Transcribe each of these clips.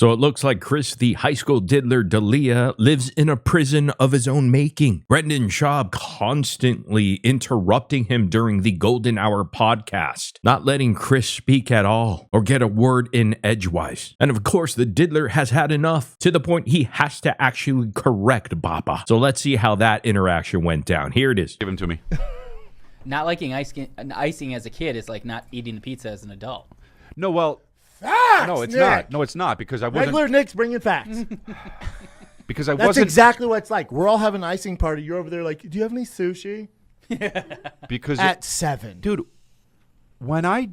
So it looks like Chris, the high school diddler D'Elia, lives in a prison of his own making. Brendan Schaub constantly interrupting him during the Golden Hour podcast, not letting Chris speak at all or get a word in edgewise. And of course, the diddler has had enough to the point he has to actually correct Bappa. So let's see how that interaction went down. Here it is. Give him to me. Not liking icing as a kid is like not eating the pizza as an adult. No, well, Facts, no, it's Nick. not. No, it's not because I wasn't. Regular Nick's bringing facts. Because I That's wasn't. exactly what it's like. We're all having an icing party. You're over there like, do you have any sushi? Because At 7. dude, when I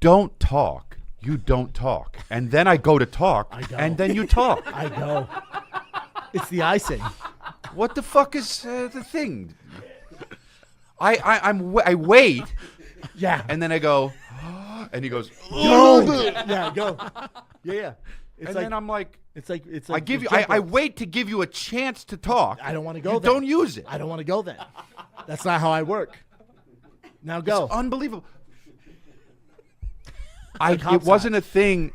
don't talk, you don't talk, and then I go to talk, and then you talk. I know. It's the icing. What the fuck is the thing? I wait, Yeah. and then I go, and he goes, Go. Yeah, go. Yeah. It's and like, then I'm like, it's like I give you, the I jump rope. wait to give you a chance to talk. I don't want to go You there. don't use it. I don't want to go there. That's not how I work. Now go. It's unbelievable. like hot It wasn't a thing.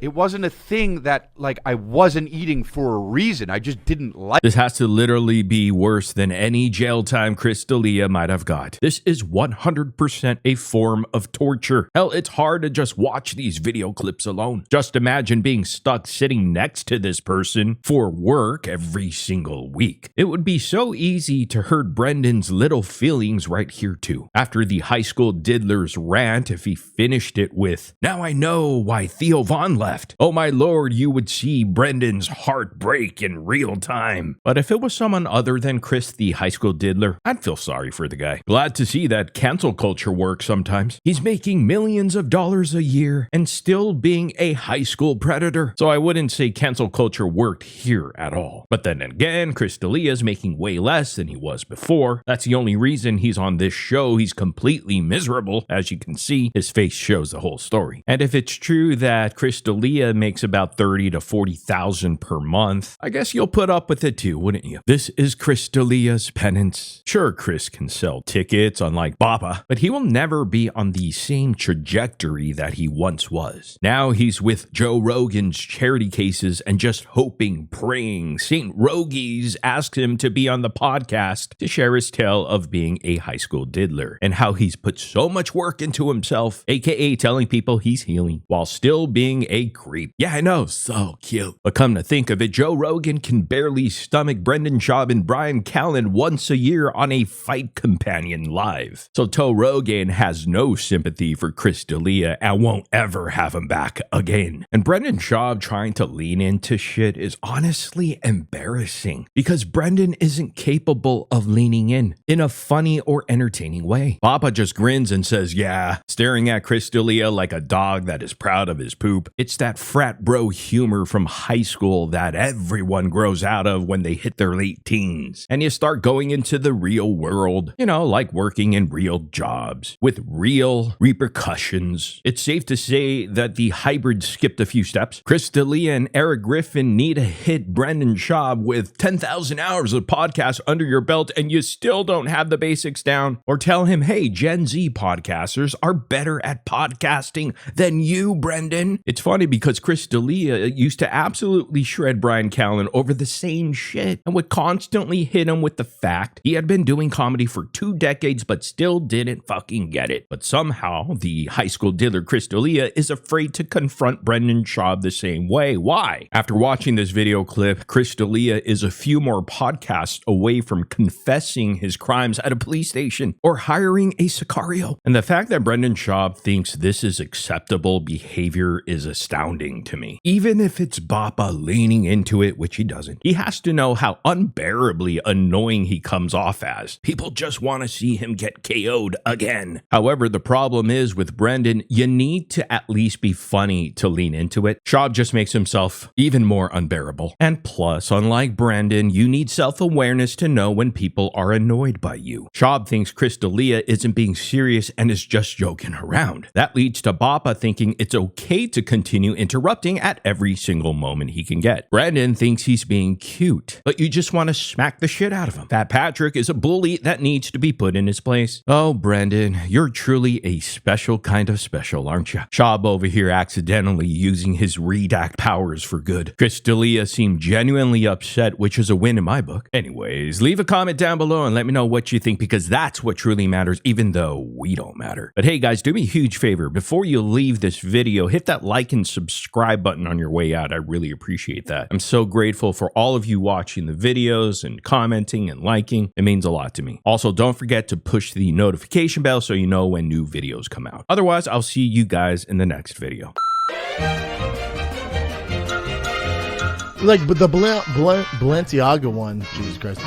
It wasn't a thing that like I wasn't eating for a reason. I just didn't like. This has to literally be worse than any jail time Chris D'Elia might have got. This is 100% a form of torture. Hell, it's hard to just watch these video clips alone. Just imagine being stuck sitting next to this person for work every single week. It would be so easy to hurt Brendan's little feelings right here too. After the high school diddler's rant, if he finished it with, "Now I know why Theo Von left. Oh my lord, you would see Brendan's heart break in real time." But if it was someone other than Chris, the high school diddler, I'd feel sorry for the guy. Glad to see that cancel culture works sometimes. He's making millions of dollars a year and still being a high school predator. So I wouldn't say cancel culture worked here at all. But then again, Chris D'Elia is making way less than he was before. That's the only reason he's on this show. He's completely miserable. As you can see, his face shows the whole story. And if it's true that Chris D'Elia makes about $30,000 to $40,000 per month, I guess you'll put up with it too, wouldn't you? This is Chris D'Elia's penance. Sure, Chris can sell tickets, unlike Bappa, but he will never be on the same trajectory that he once was. Now he's with Joe Rogan's charity cases and just hoping, praying St. Rogies asks him to be on the podcast to share his tale of being a high school diddler and how he's put so much work into himself, aka telling people he's healing while still being a creep. Yeah, I know, so cute. But come to think of it, Joe Rogan can barely stomach Brendan Schaub and Brian Callen once a year on a Fight Companion live. So Joe Rogan has no sympathy for Chris D'Elia and won't ever have him back again. And Brendan Schaub trying to lean into shit is honestly embarrassing because Brendan isn't capable of leaning in a funny or entertaining way. Bappa just grins and says, yeah, staring at Chris D'Elia like a dog that is proud of his poop. It's that frat bro humor from high school that everyone grows out of when they hit their late teens. And you start going into the real world, you know, like working in real jobs with real repercussions. It's safe to say that the hybrid skipped a few steps. Chris D'Elia and Eric Griffin need to hit Brendan Schaub with 10,000 hours of podcasts under your belt and you still don't have the basics down. Or tell him, hey, Gen Z podcasters are better at podcasting than you, Brendan. It's funny because Chris D'Elia used to absolutely shred Brian Callen over the same shit and would constantly hit him with the fact he had been doing comedy for 2 decades but still didn't fucking get it. But somehow the high school diddler Chris D'Elia is afraid to confront Brendan Schaub the same way. Why? After watching this video clip, Chris D'Elia is a few more podcasts away from confessing his crimes at a police station or hiring a Sicario. And the fact that Brendan Schaub thinks this is acceptable behavior is astounding to me. Even if it's Bappa leaning into it, which he doesn't, he has to know how unbearably annoying he comes off as. People just want to see him get KO'd again. However, the problem is with Brendan, you need to at least be funny to lean into it. Schaub just makes himself even more unbearable. And plus, unlike Brendan, you need self-awareness to know when people are annoyed by you. Schaub thinks Chris D'Elia isn't being serious and is just joking around. That leads to Bappa thinking it's okay to continue continue interrupting at every single moment he can get. Brandon thinks he's being cute, but you just want to smack the shit out of him. Fat Patrick is a bully that needs to be put in his place. Oh, Brandon, you're truly a special kind of special, aren't you? Schaub over here accidentally using his redact powers for good. Chris D'Elia seemed genuinely upset, which is a win in my book. Anyways, leave a comment down below and let me know what you think, because that's what truly matters, even though we don't matter. But hey guys, do me a huge favor. Before you leave this video, hit that like and subscribe button on your way out. I really appreciate that. I'm so grateful for all of you watching the videos and commenting and liking. It means a lot to me. Also, don't forget to push the notification bell so you know when new videos come out. Otherwise, I'll see you guys in the next video. Like, but the Balenciaga one, Jesus Christ.